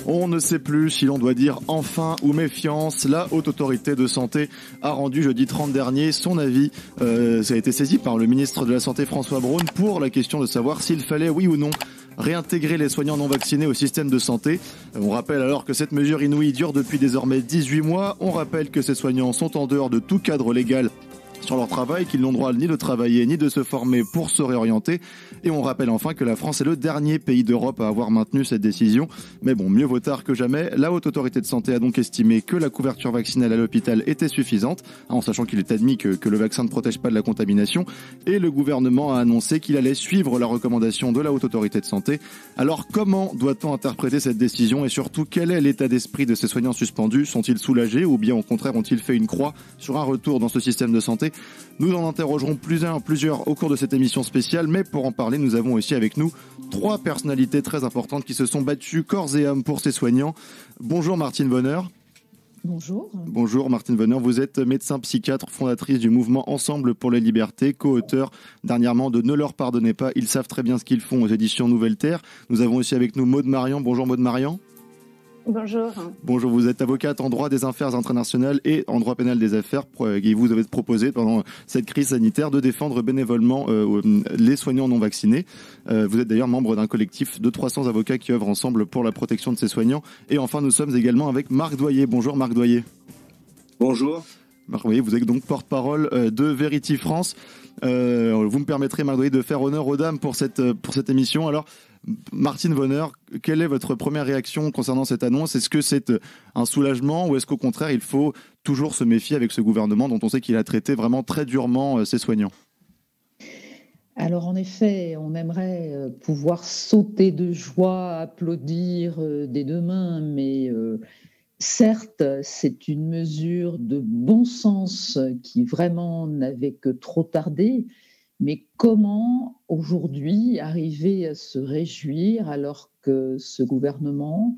On ne sait plus si l'on doit dire enfin ou méfiance. La Haute Autorité de Santé a rendu jeudi 30 dernier son avis. Ça a été saisi par le ministre de la Santé François Braun pour la question de savoir s'il fallait, oui ou non, réintégrer les soignants non vaccinés au système de santé. On rappelle alors que cette mesure inouïe dure depuis désormais 18 mois. On rappelle que ces soignants sont en dehors de tout cadre légal sur leur travail, qu'ils n'ont droit ni de travailler ni de se former pour se réorienter. Et on rappelle enfin que la France est le dernier pays d'Europe à avoir maintenu cette décision. Mais bon, mieux vaut tard que jamais. La Haute Autorité de Santé a donc estimé que la couverture vaccinale à l'hôpital était suffisante, en sachant qu'il est admis que le vaccin ne protège pas de la contamination. Et le gouvernement a annoncé qu'il allait suivre la recommandation de la Haute Autorité de Santé. Alors comment doit-on interpréter cette décision et surtout quel est l'état d'esprit de ces soignants suspendus? Sont-ils soulagés ou bien au contraire ont-ils fait une croix sur un retour dans ce système de santé? Nous en interrogerons plusieurs au cours de cette émission spéciale, mais pour en parler, nous avons aussi avec nous 3 personnalités très importantes qui se sont battues corps et âme pour ces soignants. Bonjour Martine Vonner. Bonjour. Bonjour Martine Vonner, vous êtes médecin psychiatre, fondatrice du mouvement Ensemble pour les libertés, co-auteur dernièrement de Ne leur pardonnez pas, ils savent très bien ce qu'ils font aux éditions Nouvelle Terre. Nous avons aussi avec nous Maude Marian. Bonjour Maude Marian. Bonjour. Bonjour, vous êtes avocate en droit des affaires internationales et en droit pénal des affaires et vous avez proposé pendant cette crise sanitaire de défendre bénévolement les soignants non vaccinés. Vous êtes d'ailleurs membre d'un collectif de 300 avocats qui œuvrent ensemble pour la protection de ces soignants. Et enfin, nous sommes également avec Marc Doyer. Bonjour Marc Doyer. Bonjour. Marc Doyer, vous êtes donc porte-parole de Verity France. Vous me permettrez, Marc Doyer, de faire honneur aux dames pour cette émission. Alors, Martine Vonner, quelle est votre première réaction concernant cette annonce? Est-ce que c'est un soulagement ou est-ce qu'au contraire, il faut toujours se méfier avec ce gouvernement dont on sait qu'il a traité vraiment très durement ses soignants? Alors en effet, on aimerait pouvoir sauter de joie, applaudir des deux mains, mais certes, c'est une mesure de bon sens qui vraiment n'avait que trop tardé. Mais comment aujourd'hui arriver à se réjouir alors que ce gouvernement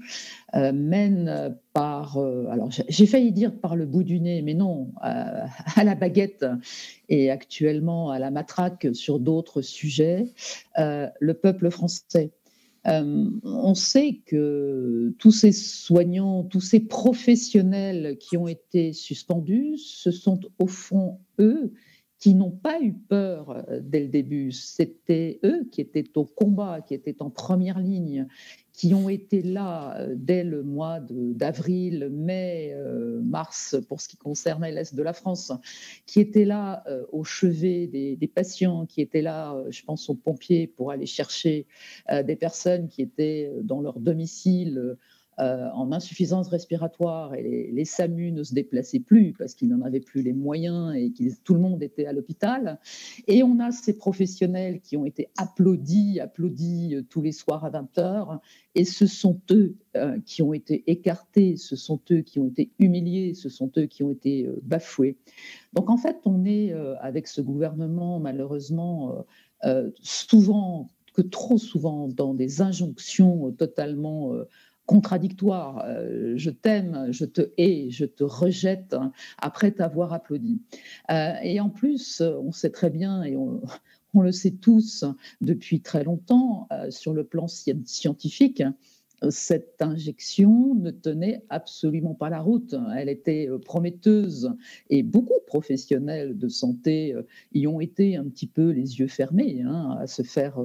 mène par, alors j'ai failli dire par le bout du nez, mais non, à la baguette et actuellement à la matraque sur d'autres sujets, le peuple français. On sait que tous ces soignants, tous ces professionnels qui ont été suspendus, ce sont au fond eux qui n'ont pas eu peur dès le début. C'était eux qui étaient au combat, qui étaient en première ligne, qui ont été là dès le mois d'avril, mai, mars, pour ce qui concernait l'Est de la France, qui étaient là au chevet des patients, qui étaient là, je pense aux pompiers, pour aller chercher des personnes qui étaient dans leur domicile, en insuffisance respiratoire, et les SAMU ne se déplaçaient plus parce qu'ils n'en avaient plus les moyens et que tout le monde était à l'hôpital. Et on a ces professionnels qui ont été applaudis tous les soirs à 20h, et ce sont eux qui ont été écartés, ce sont eux qui ont été humiliés, ce sont eux qui ont été bafoués. Donc en fait, on est avec ce gouvernement, malheureusement, souvent, que trop souvent, dans des injonctions totalement contradictoire. Je t'aime, je te hais, je te rejette après t'avoir applaudi. Et en plus, on sait très bien, et on le sait tous depuis très longtemps, sur le plan scientifique, cette injection ne tenait absolument pas la route. Elle était prometteuse et beaucoup de professionnels de santé y ont été un petit peu les yeux fermés à se faire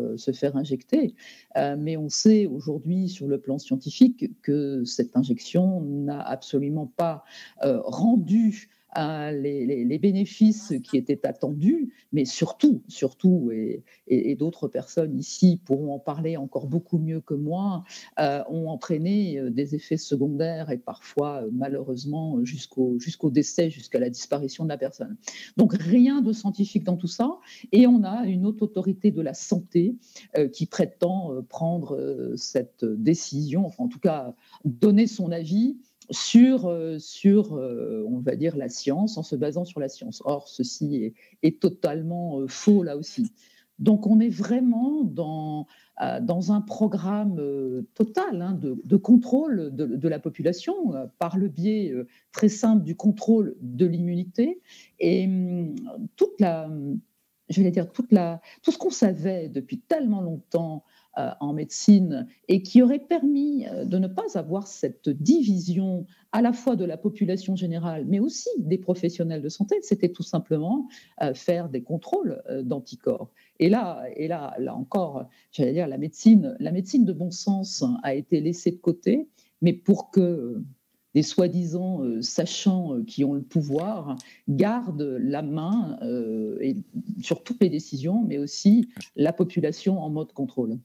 injecter. Mais on sait aujourd'hui sur le plan scientifique que cette injection n'a absolument pas rendu les bénéfices qui étaient attendus, mais surtout, et d'autres personnes ici pourront en parler encore beaucoup mieux que moi, ont entraîné des effets secondaires et parfois, malheureusement, jusqu'au décès, jusqu'à la disparition de la personne. Donc, rien de scientifique dans tout ça. Et on a une haute autorité de la santé qui prétend prendre cette décision, enfin, en tout cas, donner son avis sur on va dire, la science, en se basant sur la science. Or, ceci est totalement faux là aussi. Donc, on est vraiment dans un programme total de contrôle de la population par le biais très simple du contrôle de l'immunité. Et tout ce qu'on savait depuis tellement longtemps en médecine et qui aurait permis de ne pas avoir cette division à la fois de la population générale, mais aussi des professionnels de santé. C'était tout simplement faire des contrôles d'anticorps. Et là encore, j'allais dire, la médecine de bon sens a été laissée de côté, mais pour que des soi-disant sachants qui ont le pouvoir gardent la main sur toutes les décisions, mais aussi la population en mode contrôle.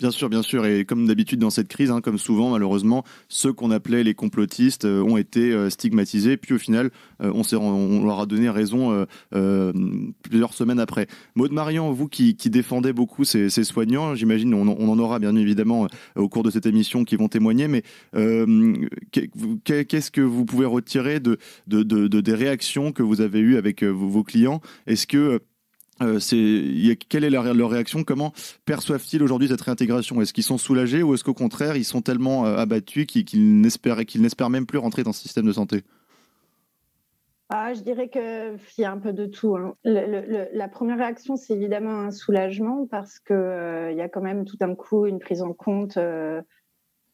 Bien sûr, et comme d'habitude dans cette crise, comme souvent malheureusement, ceux qu'on appelait les complotistes ont été stigmatisés, puis au final, on leur a donné raison plusieurs semaines après. Maud Marian, vous qui défendez beaucoup ces soignants, j'imagine, on en aura bien évidemment au cours de cette émission qui vont témoigner, mais qu'est-ce que vous pouvez retirer des réactions que vous avez eues avec vos clients? Est-ce que quelle est leur réaction? Comment perçoivent-ils aujourd'hui cette réintégration? Est-ce qu'ils sont soulagés ou est-ce qu'au contraire ils sont tellement abattus qu'ils n'espèrent même plus rentrer dans ce système de santé? Je dirais qu'il y a un peu de tout. La première réaction, c'est évidemment un soulagement parce qu'il y a quand même tout d'un coup une prise en compte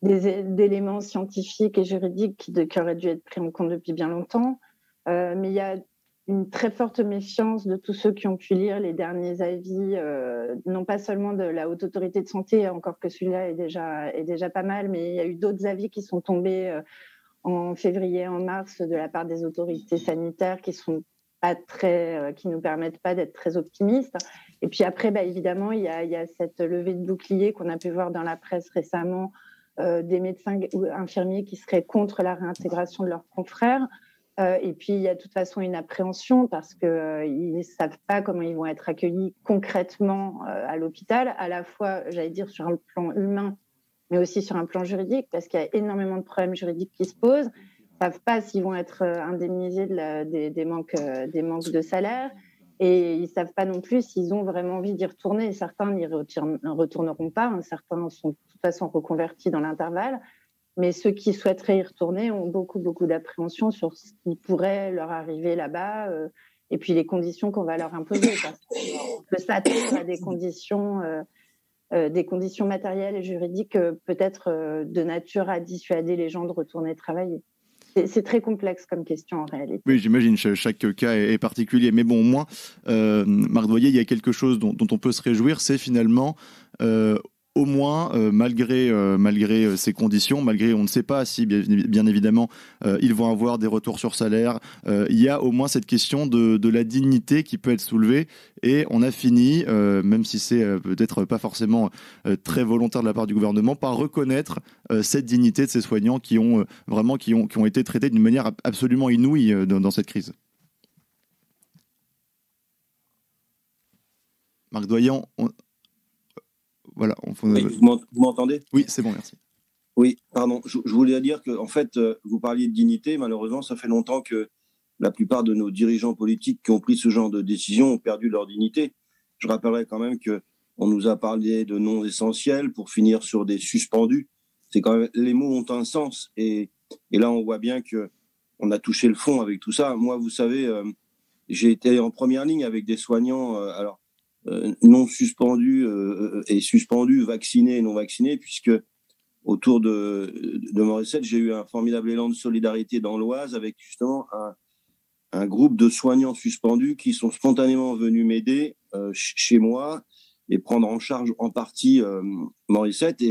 d'éléments scientifiques et juridiques qui auraient dû être pris en compte depuis bien longtemps. Mais il y a une très forte méfiance de tous ceux qui ont pu lire les derniers avis, non pas seulement de la Haute Autorité de Santé, encore que celui-là est déjà pas mal, mais il y a eu d'autres avis qui sont tombés en février, en mars, de la part des autorités sanitaires qui nous permettent pas d'être très optimistes. Et puis après, évidemment, il y a cette levée de bouclier qu'on a pu voir dans la presse récemment, des médecins ou infirmiers qui seraient contre la réintégration de leurs confrères. Et puis, il y a de toute façon une appréhension parce qu'ils ne savent pas comment ils vont être accueillis concrètement à l'hôpital, à la fois, j'allais dire, sur un plan humain, mais aussi sur un plan juridique, parce qu'il y a énormément de problèmes juridiques qui se posent. Ils ne savent pas s'ils vont être indemnisés des manques de salaire. Et ils ne savent pas non plus s'ils ont vraiment envie d'y retourner. Certains n'y retourneront pas. Certains sont de toute façon reconvertis dans l'intervalle. Mais ceux qui souhaiteraient y retourner ont beaucoup d'appréhension sur ce qui pourrait leur arriver là-bas et puis les conditions qu'on va leur imposer. Parce qu'on peut s'attendre à des conditions matérielles et juridiques peut-être de nature à dissuader les gens de retourner travailler. C'est très complexe comme question en réalité. Oui, j'imagine, chaque cas est particulier. Mais bon, au moins, Marc Doyer, il y a quelque chose dont on peut se réjouir, c'est finalement... au moins, malgré ces conditions, malgré on ne sait pas si bien évidemment ils vont avoir des retours sur salaire, il y a au moins cette question de la dignité qui peut être soulevée et on a fini, même si c'est peut-être pas forcément très volontaire de la part du gouvernement, par reconnaître cette dignité de ces soignants qui ont été traités d'une manière absolument inouïe dans cette crise. Marc Doyen, voilà. Oui, vous m'entendez ? Oui, c'est bon, merci. Oui, pardon. Je voulais dire que, en fait, vous parliez de dignité. Malheureusement, ça fait longtemps que la plupart de nos dirigeants politiques qui ont pris ce genre de décision ont perdu leur dignité. Je rappellerai quand même qu'on nous a parlé de non essentiels pour finir sur des suspendus. C'est quand même, les mots ont un sens. Et là, on voit bien qu'on a touché le fond avec tout ça. Moi, vous savez, j'ai été en première ligne avec des soignants. Non suspendus et suspendus, vaccinés et non vaccinés, puisque autour de Morissette, j'ai eu un formidable élan de solidarité dans l'Oise avec justement un groupe de soignants suspendus qui sont spontanément venus m'aider chez moi et prendre en charge en partie Morissette.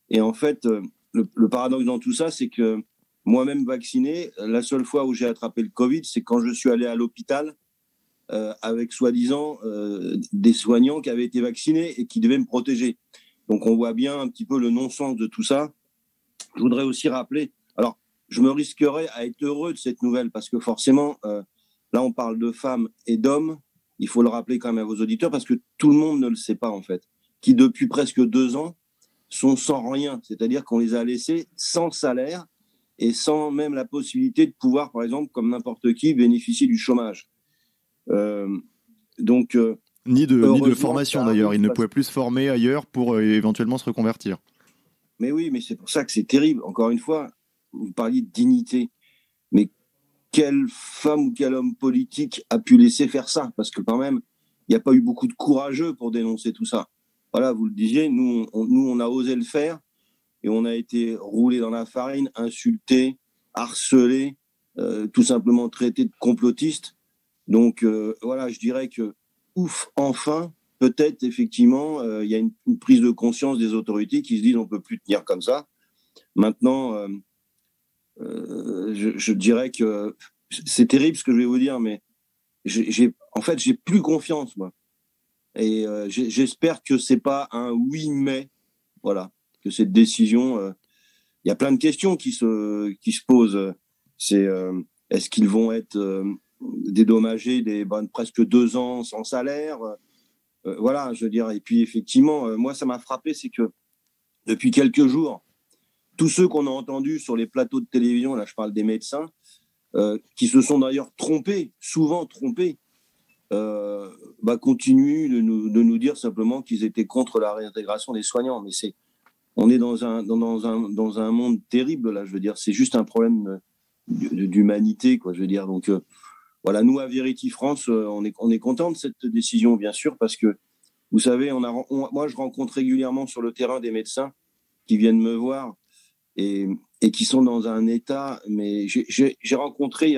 Et en fait, le paradoxe dans tout ça, c'est que moi-même vacciné, la seule fois où j'ai attrapé le Covid, c'est quand je suis allé à l'hôpital avec soi-disant des soignants qui avaient été vaccinés et qui devaient me protéger. Donc on voit bien un petit peu le non-sens de tout ça. Je voudrais aussi rappeler, alors je me risquerais à être heureux de cette nouvelle parce que forcément, là on parle de femmes et d'hommes, il faut le rappeler quand même à vos auditeurs parce que tout le monde ne le sait pas en fait, qui depuis presque 2 ans sont sans rien, c'est-à-dire qu'on les a laissés sans salaire et sans même la possibilité de pouvoir, par exemple, comme n'importe qui, bénéficier du chômage. Ni de formation d'ailleurs, ils ne pouvaient plus se former ailleurs pour éventuellement se reconvertir. Mais oui, mais c'est pour ça que c'est terrible. Encore une fois, vous parliez de dignité, mais quelle femme ou quel homme politique a pu laisser faire ça? Parce que quand même, il n'y a pas eu beaucoup de courageux pour dénoncer tout ça. voilà, vous le disiez, nous, on a osé le faire et on a été roulé dans la farine, insulté, harcelé, tout simplement traité de complotiste. Donc voilà, je dirais que ouf, enfin, peut-être effectivement, il y a une prise de conscience des autorités qui se disent on peut plus tenir comme ça. Maintenant, je dirais que c'est terrible ce que je vais vous dire, mais en fait, j'ai plus confiance, moi. Et j'espère que c'est pas un oui mais, voilà, que cette décision. Il y a plein de questions qui se posent. C'est est-ce qu'ils vont être dédommagés presque 2 ans sans salaire, voilà, je veux dire. Et puis effectivement, moi ça m'a frappé, c'est que depuis quelques jours, tous ceux qu'on a entendus sur les plateaux de télévision, là je parle des médecins, qui se sont d'ailleurs souvent trompés, continuent de nous dire simplement qu'ils étaient contre la réintégration des soignants. Mais on est dans un monde terrible là. Je veux dire, c'est juste un problème d'humanité, quoi. Je veux dire, donc voilà, nous à Verity France, on est content de cette décision, bien sûr, parce que vous savez, moi je rencontre régulièrement sur le terrain des médecins qui viennent me voir et qui sont dans un état. Mais j'ai rencontré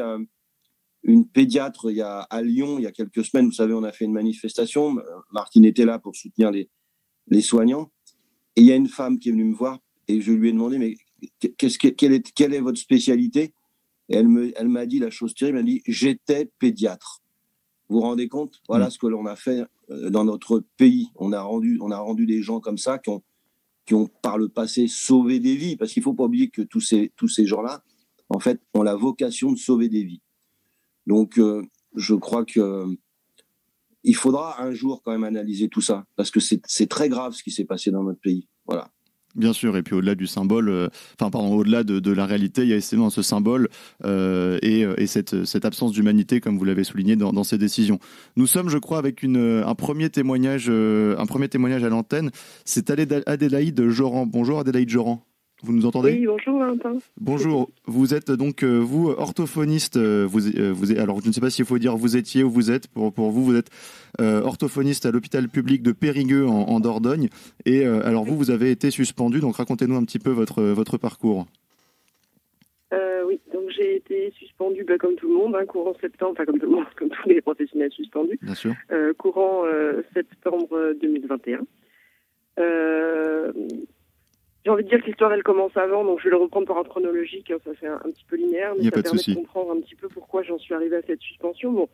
une pédiatre à Lyon il y a quelques semaines. Vous savez, on a fait une manifestation. Martine était là pour soutenir les soignants. Et il y a une femme qui est venue me voir et je lui ai demandé mais quelle est votre spécialité? Et elle m'a dit la chose terrible. Elle m'a dit j'étais pédiatre. Vous vous rendez compte? Voilà ce que l'on a fait dans notre pays. On a rendu des gens comme ça qui ont par le passé sauvé des vies, parce qu'il faut pas oublier que tous ces gens-là, en fait, ont la vocation de sauver des vies. Donc, je crois que il faudra un jour quand même analyser tout ça, parce que c'est très grave ce qui s'est passé dans notre pays. Voilà. Bien sûr, et puis au-delà du symbole, au-delà de la réalité, il y a essentiellement ce symbole et cette absence d'humanité, comme vous l'avez souligné dans ces décisions. Nous sommes, je crois, avec un premier témoignage à l'antenne. C'est Adélaïde Joran. Bonjour Adélaïde Joran. Vous nous entendez? Oui, bonjour Valentin. Bonjour, vous êtes donc vous orthophoniste, alors je ne sais pas s'il faut dire vous étiez ou vous êtes, pour vous êtes orthophoniste à l'hôpital public de Périgueux en Dordogne, et alors vous avez été suspendu, donc racontez-nous un petit peu votre parcours. Oui, donc j'ai été suspendu comme tout le monde, courant septembre, enfin comme tout le monde, comme tous les professionnels suspendus, bien sûr. Courant septembre 2021. J'ai envie de dire que l'histoire, elle commence avant, donc je vais le reprendre par ordre chronologique, ça fait un petit peu linéaire, mais ça permet de comprendre un petit peu pourquoi j'en suis arrivé à cette suspension. Bon,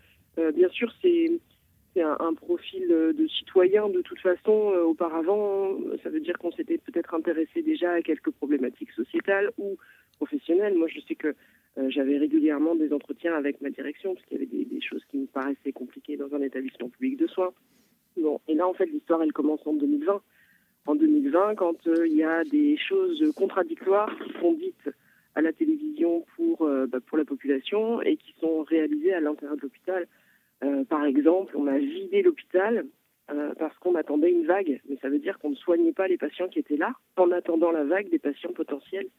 bien sûr, c'est un profil de citoyen de toute façon. Auparavant, ça veut dire qu'on s'était peut-être intéressé déjà à quelques problématiques sociétales ou professionnelles. Moi, je sais que j'avais régulièrement des entretiens avec ma direction, parce qu'il y avait des choses qui me paraissaient compliquées dans un établissement public de soins. Bon, et là, en fait, l'histoire, elle commence en 2020. En 2020, quand il y a des choses contradictoires qui sont dites à la télévision pour la population et qui sont réalisées à l'intérieur de l'hôpital. Par exemple, on a vidé l'hôpital parce qu'on attendait une vague, mais ça veut dire qu'on ne soignait pas les patients qui étaient là en attendant la vague des patients potentiels.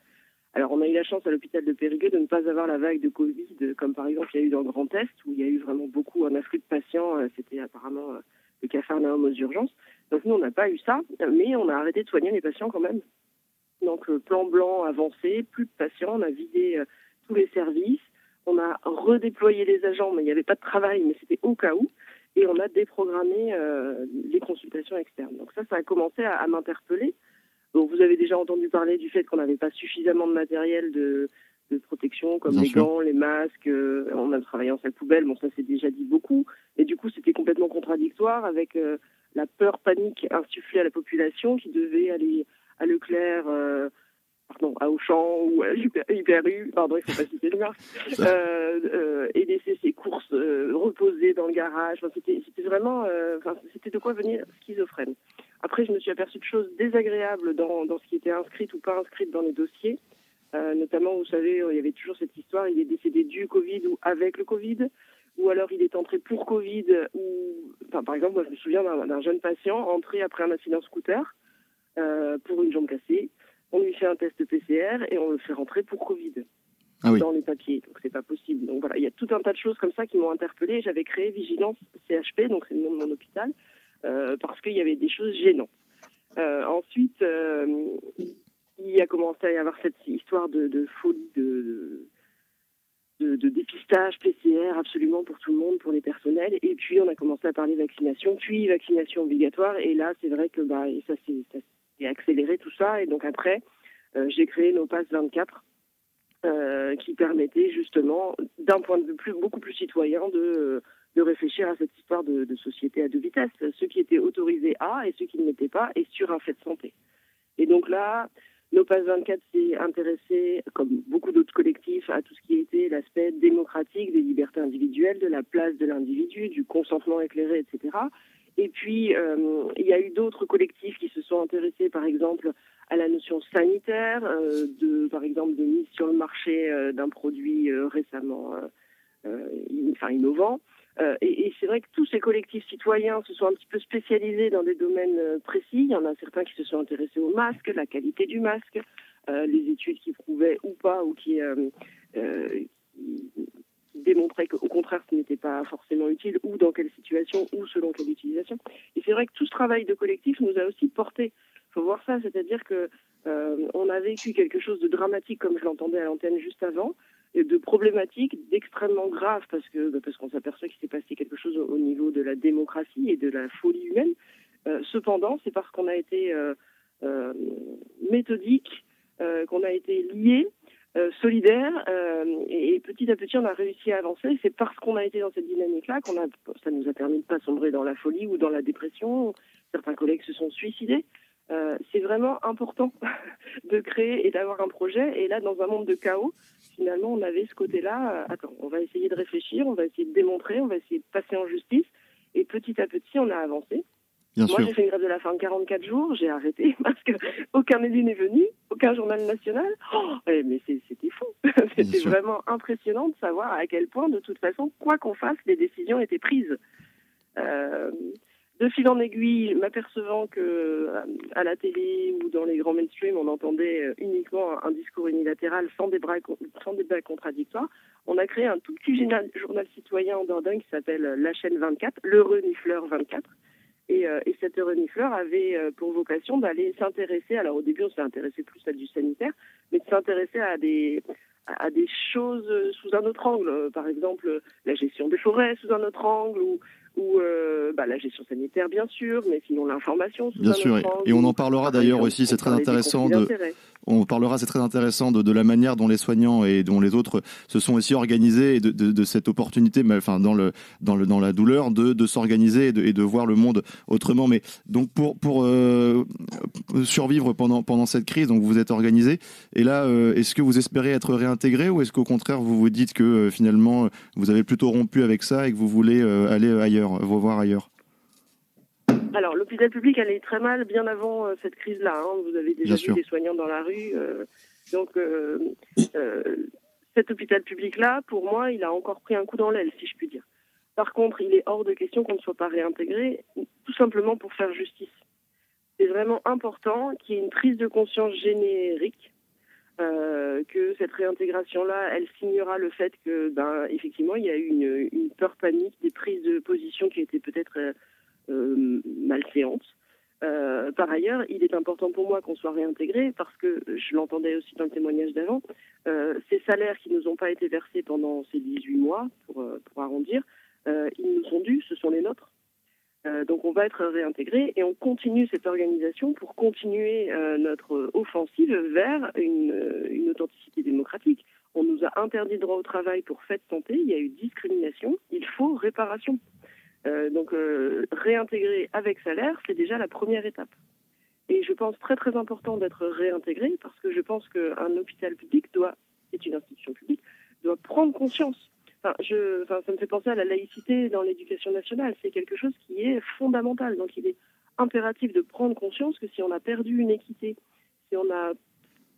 Alors, on a eu la chance à l'hôpital de Périgueux de ne pas avoir la vague de Covid, comme par exemple il y a eu dans le Grand Est, où il y a eu vraiment un afflux de patients. C'était apparemment le Capharnaüm aux urgences. Donc nous, on n'a pas eu ça, mais on a arrêté de soigner les patients quand même. Donc plan blanc avancé, plus de patients, on a vidé tous les services, on a redéployé les agents, mais il n'y avait pas de travail, mais c'était au cas où, et on a déprogrammé les consultations externes. Donc ça a commencé à m'interpeller. Donc vous avez déjà entendu parler du fait qu'on n'avait pas suffisamment de matériel de protection, comme les gants, les masques, on a travaillé en sac poubelle, bon ça c'est déjà dit beaucoup, et du coup c'était complètement contradictoire avec la peur panique insufflée à la population qui devait aller à Leclerc, à Auchan ou à Hyper U, pardon, il ne faut pas citer le marque, et laisser ses courses reposer dans le garage. Enfin, c'était vraiment, c'était de quoi venir schizophrène. Après, je me suis aperçue de choses désagréables dans ce qui était inscrit ou pas inscrit dans les dossiers. Notamment, vous savez, il y avait toujours cette histoire, il est décédé du Covid ou avec le Covid, ou alors il est entré pour Covid, par exemple, moi je me souviens d'un jeune patient entré après un accident scooter pour une jambe cassée. On lui fait un test PCR et on le fait rentrer pour Covid dans les papiers. Donc c'est pas possible. Donc voilà, il y a tout un tas de choses comme ça qui m'ont interpellée. J'avais créé Vigilance CHP, donc c'est le nom de mon hôpital, parce qu'il y avait des choses gênantes. Ensuite, il a commencé à y avoir cette histoire de folie de dépistage PCR absolument pour tout le monde, pour les personnels. Et puis, on a commencé à parler vaccination, puis vaccination obligatoire. Et là, c'est vrai que ça s'est accéléré tout ça. Et donc après, j'ai créé nos passes 24 qui permettaient justement, d'un point de vue beaucoup plus citoyen, de réfléchir à cette histoire de société à deux vitesses. Ceux qui étaient autorisés à et ceux qui ne l'étaient pas, et sur un fait de santé. Et donc là, nos passes 24 s'est intéressé, comme beaucoup d'autres collectifs, à tout ce qui était l'aspect démocratique des libertés individuelles, de la place de l'individu, du consentement éclairé, etc. Et puis, il y a eu d'autres collectifs qui se sont intéressés, par exemple, à la notion sanitaire, par exemple, de mise sur le marché d'un produit récemment innovant. Et c'est vrai que tous ces collectifs citoyens se sont un petit peu spécialisés dans des domaines précis. Il y en a certains qui se sont intéressés au masque, la qualité du masque, les études qui prouvaient ou pas, ou qui démontraient qu'au contraire ce n'était pas forcément utile, ou dans quelle situation, ou selon quelle utilisation. Et c'est vrai que tout ce travail de collectif nous a aussi porté. Il faut voir ça, c'est-à-dire que on a vécu quelque chose de dramatique, comme je l'entendais à l'antenne juste avant, et de problématiques d'extrêmement graves, parce qu'on s'aperçoit qu'il s'est passé quelque chose au niveau de la démocratie et de la folie humaine. Cependant, c'est parce qu'on a été méthodique, qu'on a été liés, solidaires, et petit à petit on a réussi à avancer. C'est parce qu'on a été dans cette dynamique-là ça nous a permis de ne pas sombrer dans la folie ou dans la dépression. Certains collègues se sont suicidés. C'est vraiment important de créer et d'avoir un projet. Et là, dans un monde de chaos, finalement, on avait ce côté-là. Attends, on va essayer de réfléchir, on va essayer de démontrer, on va essayer de passer en justice. Et petit à petit, on a avancé. Moi, j'ai fait une grève de la faim de 44 jours, j'ai arrêté parce que aucun élu n'est venu, aucun journal national. Mais c'était fou. C'était vraiment impressionnant de savoir à quel point, de toute façon, quoi qu'on fasse, les décisions étaient prises. De fil en aiguille, m'apercevant que à la télé ou dans les grands mainstream, on entendait uniquement un discours unilatéral sans débat contradictoire, on a créé un tout petit journal citoyen en Dordogne qui s'appelle La Chaîne 24, le Renifleur 24. Et cet renifleur avait pour vocation d'aller s'intéresser, alors au début on s'est intéressé plus à du sanitaire, mais de s'intéresser à des choses sous un autre angle, par exemple la gestion des forêts sous un autre angle, ou la gestion sanitaire bien sûr, mais sinon l'information sous un autre angle. Et on en parlera d'ailleurs aussi, c'est très intéressant c'est très intéressant de la manière dont les soignants et dont les autres se sont aussi organisés, et de cette opportunité, dans la douleur, de s'organiser et de voir le monde autrement. Mais donc pour survivre pendant cette crise, donc vous êtes organisés. Et là, est-ce que vous espérez être réintégré, ou est-ce qu'au contraire vous vous dites que finalement vous avez plutôt rompu avec ça et que vous voulez aller ailleurs, vous voir ailleurs? Alors, l'hôpital public allait très mal bien avant cette crise-là. Vous avez déjà vu des soignants dans la rue. Cet hôpital public-là, pour moi, il a encore pris un coup dans l'aile, si je puis dire. Par contre, il est hors de question qu'on ne soit pas réintégré, tout simplement pour faire justice. C'est vraiment important qu'il y ait une prise de conscience générique, que cette réintégration-là, elle signera le fait que, effectivement, il y a eu une peur panique, des prises de position qui étaient peut-être malséantes. Par ailleurs, il est important pour moi qu'on soit réintégré parce que, je l'entendais aussi dans le témoignage d'avant, ces salaires qui ne nous ont pas été versés pendant ces 18 mois, pour arrondir, ils nous sont dus, ce sont les nôtres. Donc on va être réintégré et on continue cette organisation pour continuer notre offensive vers une authenticité démocratique. On nous a interdit le droit au travail pour fait de santé, il y a eu discrimination, il faut réparation. Donc réintégrer avec salaire, c'est déjà la première étape. Et je pense très très important d'être réintégré parce que je pense qu'un hôpital public c'est une institution publique, doit prendre conscience. Ça me fait penser à la laïcité dans l'éducation nationale. C'est quelque chose qui est fondamental. Donc il est impératif de prendre conscience que si on a perdu une équité, si on a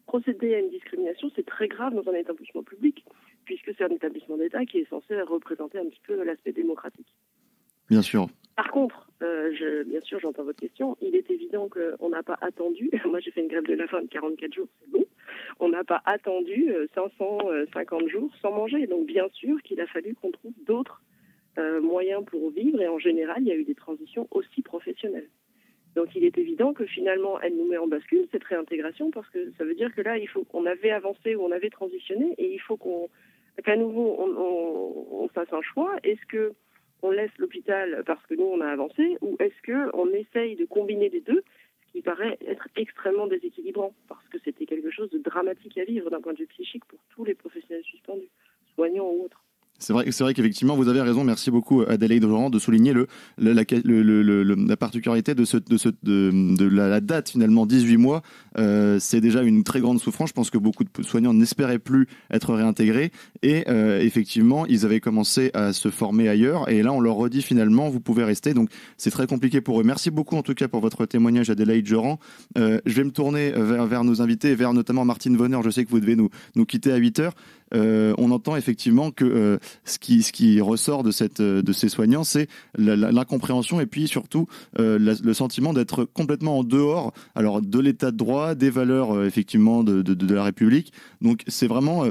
procédé à une discrimination, c'est très grave dans un établissement public, puisque c'est un établissement d'État qui est censé représenter un petit peu l'aspect démocratique. Bien sûr. Par contre, bien sûr, j'entends votre question. Il est évident qu'on n'a pas attendu. Moi, j'ai fait une grève de la faim de 44 jours, c'est bon. On n'a pas attendu 550 jours sans manger. Donc, bien sûr qu'il a fallu qu'on trouve d'autres moyens pour vivre. Et en général, il y a eu des transitions aussi professionnelles. Donc il est évident que finalement, elle nous met en bascule, cette réintégration, parce que ça veut dire que là, on avait avancé ou on avait transitionné, et il faut qu'à nouveau, on fasse un choix. Est-ce qu'on laisse l'hôpital parce que nous, on a avancé, ou est-ce qu'on essaye de combiner les deux, ce qui paraît être extrêmement déséquilibrant, parce que c'était quelque chose de dramatique à vivre d'un point de vue psychique pour tous les professionnels suspendus, soignants ou autres. C'est vrai qu'effectivement, vous avez raison. Merci beaucoup, Adélaïde Durand, de souligner la particularité de la date, finalement, 18 mois. C'est déjà une très grande souffrance. Je pense que beaucoup de soignants n'espéraient plus être réintégrés. Et effectivement, ils avaient commencé à se former ailleurs. Et là, on leur redit finalement, vous pouvez rester. Donc, c'est très compliqué pour eux. Merci beaucoup, en tout cas, pour votre témoignage, Adélaïde Durand. Je vais me tourner vers nos invités, vers notamment Martine Vonner. Je sais que vous devez nous quitter à 8h. On entend effectivement que ce qui ressort de ces soignants, c'est l'incompréhension et puis surtout le sentiment d'être complètement en dehors, alors de l'état de droit, des valeurs effectivement de la République. Donc c'est vraiment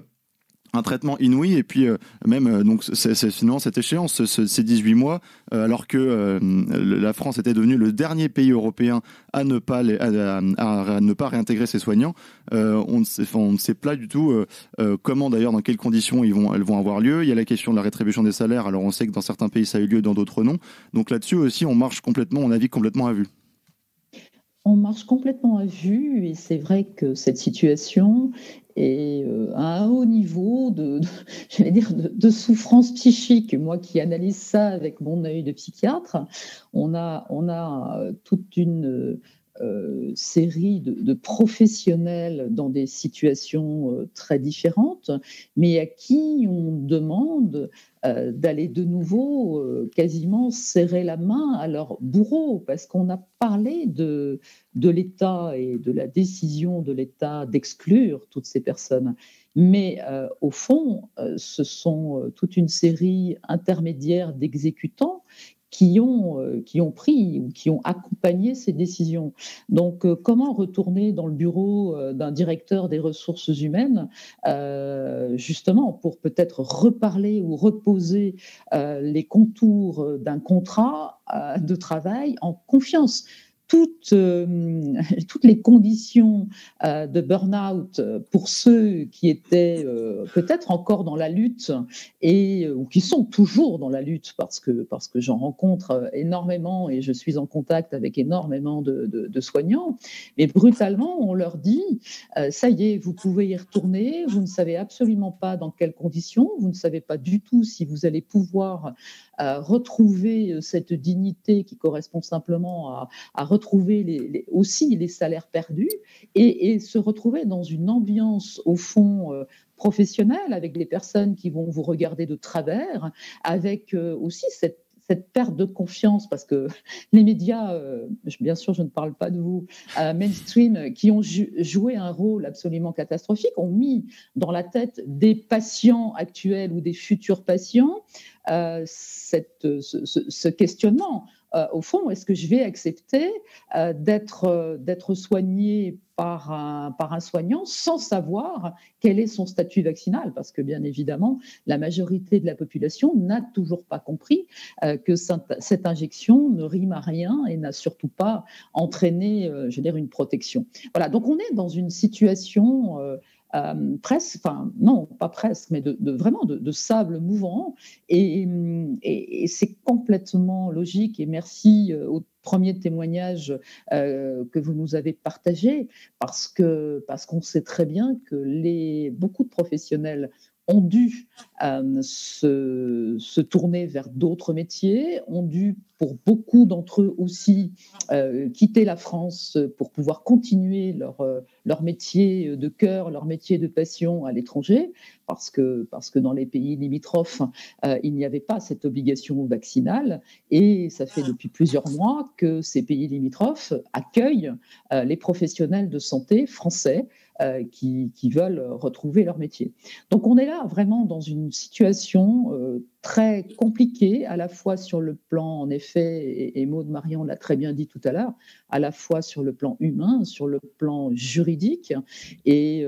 un traitement inouï, et puis même donc c'est finalement cette échéance, ces 18 mois, alors que la France était devenue le dernier pays européen à ne pas réintégrer ses soignants. On ne sait pas du tout comment, d'ailleurs, dans quelles conditions elles vont avoir lieu. Il y a la question de la rétribution des salaires. Alors on sait que dans certains pays ça a eu lieu, dans d'autres non. Donc là-dessus aussi, on navigue complètement à vue. On marche complètement à vue, et c'est vrai que cette situation est à un haut niveau de souffrance psychique. Moi qui analyse ça avec mon œil de psychiatre, on a toute une série de professionnels dans des situations très différentes, mais à qui on demande d'aller de nouveau quasiment serrer la main à leur bourreau, parce qu'on a parlé de l'État et de la décision de l'État d'exclure toutes ces personnes. Mais au fond, ce sont toute une série intermédiaire d'exécutants qui ont pris ou qui ont accompagné ces décisions. Donc, comment retourner dans le bureau d'un directeur des ressources humaines, justement pour peut-être reparler ou reposer les contours d'un contrat de travail en confiance? Toutes les conditions de burn-out pour ceux qui étaient peut-être encore dans la lutte ou qui sont toujours dans la lutte, parce que j'en rencontre énormément et je suis en contact avec énormément de soignants, mais brutalement on leur dit ça y est, vous pouvez y retourner, vous ne savez absolument pas dans quelles conditions, vous ne savez pas du tout si vous allez pouvoir retrouver cette dignité qui correspond simplement à retrouver aussi les salaires perdus et se retrouver dans une ambiance au fond professionnelle, avec des personnes qui vont vous regarder de travers, avec aussi cette perte de confiance, parce que les médias, bien sûr je ne parle pas de vous, mainstream, qui ont joué un rôle absolument catastrophique, ont mis dans la tête des patients actuels ou des futurs patients ce questionnement. Au fond, est-ce que je vais accepter d'être soigné par un soignant sans savoir quel est son statut vaccinal? Parce que bien évidemment, la majorité de la population n'a toujours pas compris que cette injection ne rime à rien et n'a surtout pas entraîné, une protection. Voilà, donc on est dans une situation presque, enfin non, pas presque, mais vraiment de sable mouvant, et c'est complètement logique. Et merci au premier témoignage que vous nous avez partagé, parce qu'on sait très bien que beaucoup de professionnels ont dû se tourner vers d'autres métiers, ont dû, pour beaucoup d'entre eux aussi, quitter la France pour pouvoir continuer leur métier de cœur, leur métier de passion à l'étranger, parce que dans les pays limitrophes, il n'y avait pas cette obligation vaccinale, et ça fait depuis plusieurs mois que ces pays limitrophes accueillent les professionnels de santé français qui veulent retrouver leur métier. Donc on est là vraiment dans une situation très compliquée, à la fois sur le plan, en effet, et Maud Marion l'a très bien dit tout à l'heure, à la fois sur le plan humain, sur le plan juridique, et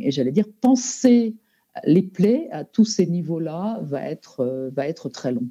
j'allais dire, penser les plaies à tous ces niveaux-là va être très long.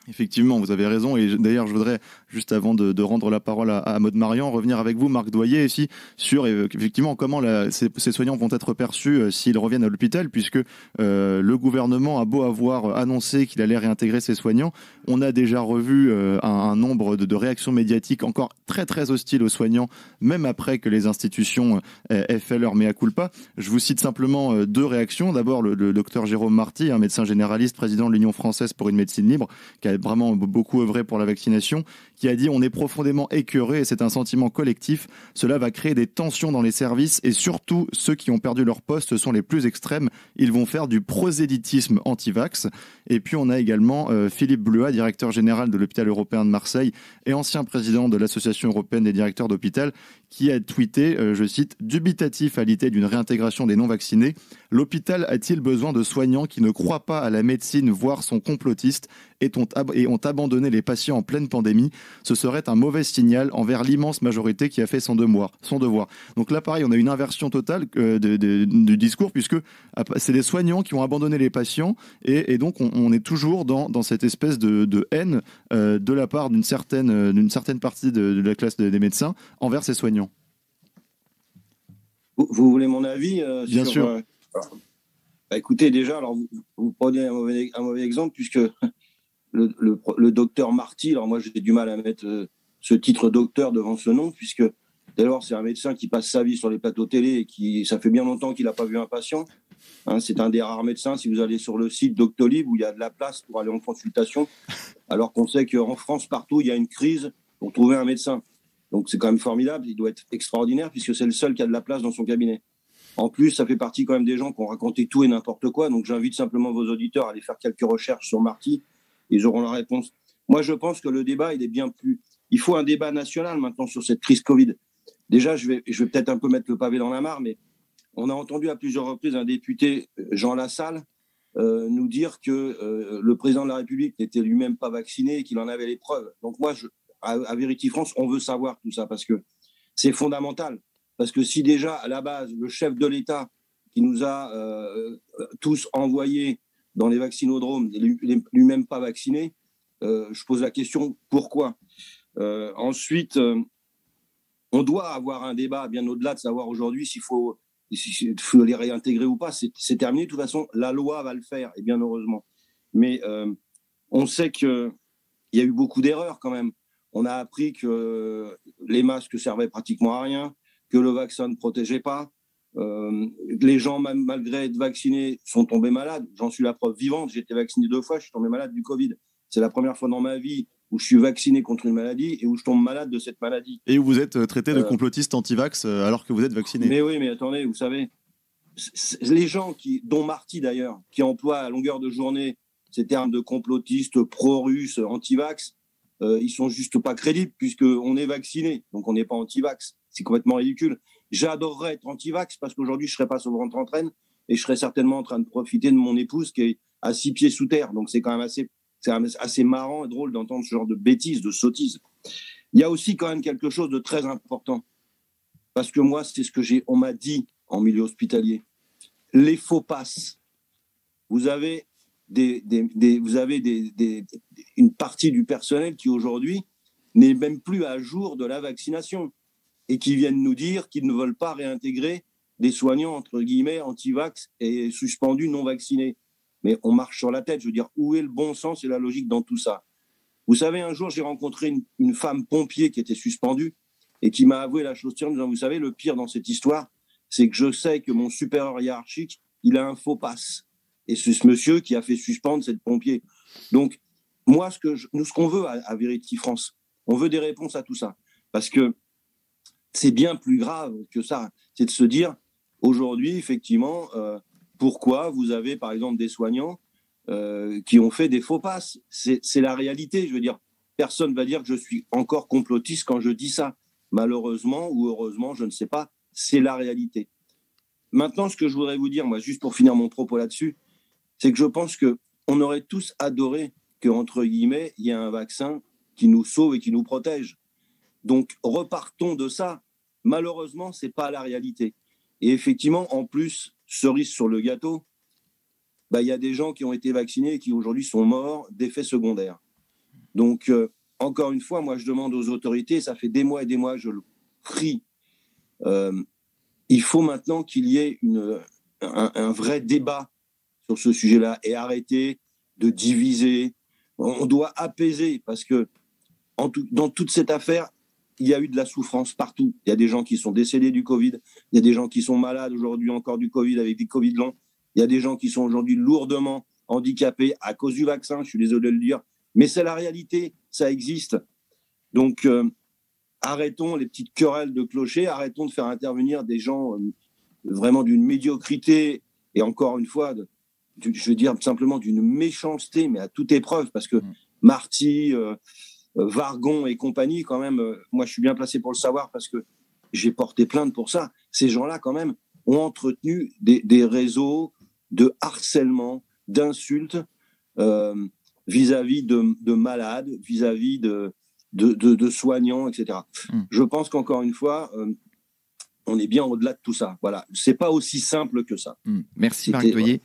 Effectivement, vous avez raison. Et d'ailleurs, je voudrais, juste avant de rendre la parole à Maud Marian, revenir avec vous, Marc Doyer, ici, sur effectivement comment ces soignants vont être perçus s'ils reviennent à l'hôpital, puisque le gouvernement a beau avoir annoncé qu'il allait réintégrer ces soignants. On a déjà revu un nombre de réactions médiatiques encore très, très hostiles aux soignants, même après que les institutions aient fait leur mea culpa. Je vous cite simplement deux réactions. D'abord, le docteur Jérôme Marty, un médecin généraliste, président de l'Union française pour une médecine libre, qui a vraiment beaucoup œuvré pour la vaccination, qui a dit « On est profondément écœuré et c'est un sentiment collectif. Cela va créer des tensions dans les services et surtout, ceux qui ont perdu leur poste sont les plus extrêmes. Ils vont faire du prosélytisme anti-vax. » Et puis on a également Philippe Bluat, directeur général de l'hôpital européen de Marseille et ancien président de l'Association européenne des directeurs d'hôpital, qui a tweeté, je cite, « Dubitatif à l'idée d'une réintégration des non-vaccinés. L'hôpital a-t-il besoin de soignants qui ne croient pas à la médecine, voire sont complotistes et ont abandonné les patients en pleine pandémie? Ce serait un mauvais signal envers l'immense majorité qui a fait son devoir. » Donc là, pareil, on a une inversion totale du discours, puisque c'est les soignants qui ont abandonné les patients, et donc on est toujours dans cette espèce de haine de la part d'une certaine partie de la classe des médecins envers ces soignants. Vous voulez mon avis Bien sûr. Écoutez, déjà, alors vous prenez un mauvais exemple, puisque le docteur Marty, alors moi j'ai du mal à mettre ce titre docteur devant ce nom, puisque d'abord c'est un médecin qui passe sa vie sur les plateaux télé et ça fait bien longtemps qu'il n'a pas vu un patient. C'est un des rares médecins, si vous allez sur le site Doctolib, où il y a de la place pour aller en consultation, alors qu'on sait qu'en France, partout, il y a une crise pour trouver un médecin. Donc c'est quand même formidable, il doit être extraordinaire, puisque c'est le seul qui a de la place dans son cabinet. En plus, ça fait partie quand même des gens qui ont raconté tout et n'importe quoi, donc j'invite simplement vos auditeurs à aller faire quelques recherches sur Marty, ils auront la réponse. Moi, je pense que le débat, il est bien plus... Il faut un débat national maintenant sur cette crise Covid. Déjà, je vais peut-être un peu mettre le pavé dans la mare, mais on a entendu à plusieurs reprises un député, Jean Lassalle, nous dire que le président de la République n'était lui-même pas vacciné et qu'il en avait les preuves. Donc moi, à Vérity France, on veut savoir tout ça, parce que c'est fondamental. Parce que si déjà, à la base, le chef de l'État qui nous a tous envoyés dans les vaccinodromes, lui-même pas vacciné, je pose la question, pourquoi ? Ensuite, on doit avoir un débat bien au-delà de savoir aujourd'hui s'il faut les réintégrer ou pas. C'est terminé. De toute façon, la loi va le faire, et bien heureusement. Mais on sait qu'il y a eu beaucoup d'erreurs quand même. On a appris que les masques servaient pratiquement à rien, que le vaccin ne protégeait pas. Les gens, malgré être vaccinés, sont tombés malades. J'en suis la preuve vivante. J'ai été vacciné 2 fois, je suis tombé malade du Covid. C'est la première fois dans ma vie où je suis vacciné contre une maladie et où je tombe malade de cette maladie. Et où vous êtes traité de complotiste anti-vax alors que vous êtes vacciné. Mais oui, mais attendez, vous savez, les gens dont Marty d'ailleurs, qui emploient à longueur de journée ces termes de complotistes, pro-russes, anti-vax, ils sont juste pas crédibles puisqu'on est vacciné, donc on n'est pas anti-vax. C'est complètement ridicule. J'adorerais être anti-vax parce qu'aujourd'hui je serais pas sur le ventre-entraîne et je serais certainement en train de profiter de mon épouse qui est à 6 pieds sous terre. Donc c'est quand même assez marrant et drôle d'entendre ce genre de bêtises, de sottises. Il y a aussi quand même quelque chose de très important. Parce que moi, c'est ce que on m'a dit en milieu hospitalier. Les faux passes. Vous avez une partie du personnel qui aujourd'hui n'est même plus à jour de la vaccination et qui viennent nous dire qu'ils ne veulent pas réintégrer des soignants, entre guillemets, anti-vax et suspendus non vaccinés. Mais on marche sur la tête. Je veux dire, où est le bon sens et la logique dans tout ça ? Vous savez, un jour, j'ai rencontré une femme pompier qui était suspendue et qui m'a avoué la chose suivante, en disant, vous savez, le pire dans cette histoire, c'est que je sais que mon supérieur hiérarchique, il a un faux passe. Et c'est ce monsieur qui a fait suspendre cette pompier. Donc, moi, ce qu'on veut à Vérity France, on veut des réponses à tout ça. Parce que c'est bien plus grave que ça. C'est de se dire, aujourd'hui, effectivement, pourquoi vous avez, par exemple, des soignants qui ont fait des faux passes. C'est la réalité. Je veux dire, personne ne va dire que je suis encore complotiste quand je dis ça. Malheureusement ou heureusement, je ne sais pas, c'est la réalité. Maintenant, ce que je voudrais vous dire, moi, juste pour finir mon propos là-dessus, c'est que je pense qu'on aurait tous adoré qu'entre guillemets, il y ait un vaccin qui nous sauve et qui nous protège. Donc, repartons de ça. Malheureusement, ce n'est pas la réalité. Et effectivement, en plus, cerise sur le gâteau, il y a des gens qui ont été vaccinés et qui aujourd'hui sont morts d'effets secondaires. Donc, encore une fois, moi, je demande aux autorités, ça fait des mois et des mois, je le crie, il faut maintenant qu'il y ait un vrai débat sur ce sujet-là et arrêter de diviser. On doit apaiser parce que dans toute cette affaire, il y a eu de la souffrance partout. Il y a des gens qui sont décédés du Covid, il y a des gens qui sont malades aujourd'hui encore du Covid avec des Covid longs, il y a des gens qui sont aujourd'hui lourdement handicapés à cause du vaccin, je suis désolé de le dire, mais c'est la réalité, ça existe. Donc, arrêtons les petites querelles de clochers, arrêtons de faire intervenir des gens vraiment d'une médiocrité et encore une fois, je veux dire simplement d'une méchanceté, mais à toute épreuve, parce que Marty, Vargon et compagnie, quand même, moi je suis bien placé pour le savoir parce que j'ai porté plainte pour ça. Ces gens-là, quand même, ont entretenu des réseaux de harcèlement, d'insultes vis-à-vis de malades, vis-à-vis de soignants, etc. Je pense qu'encore une fois, on est bien au-delà de tout ça. Voilà, c'est pas aussi simple que ça. Merci Marc Toyer.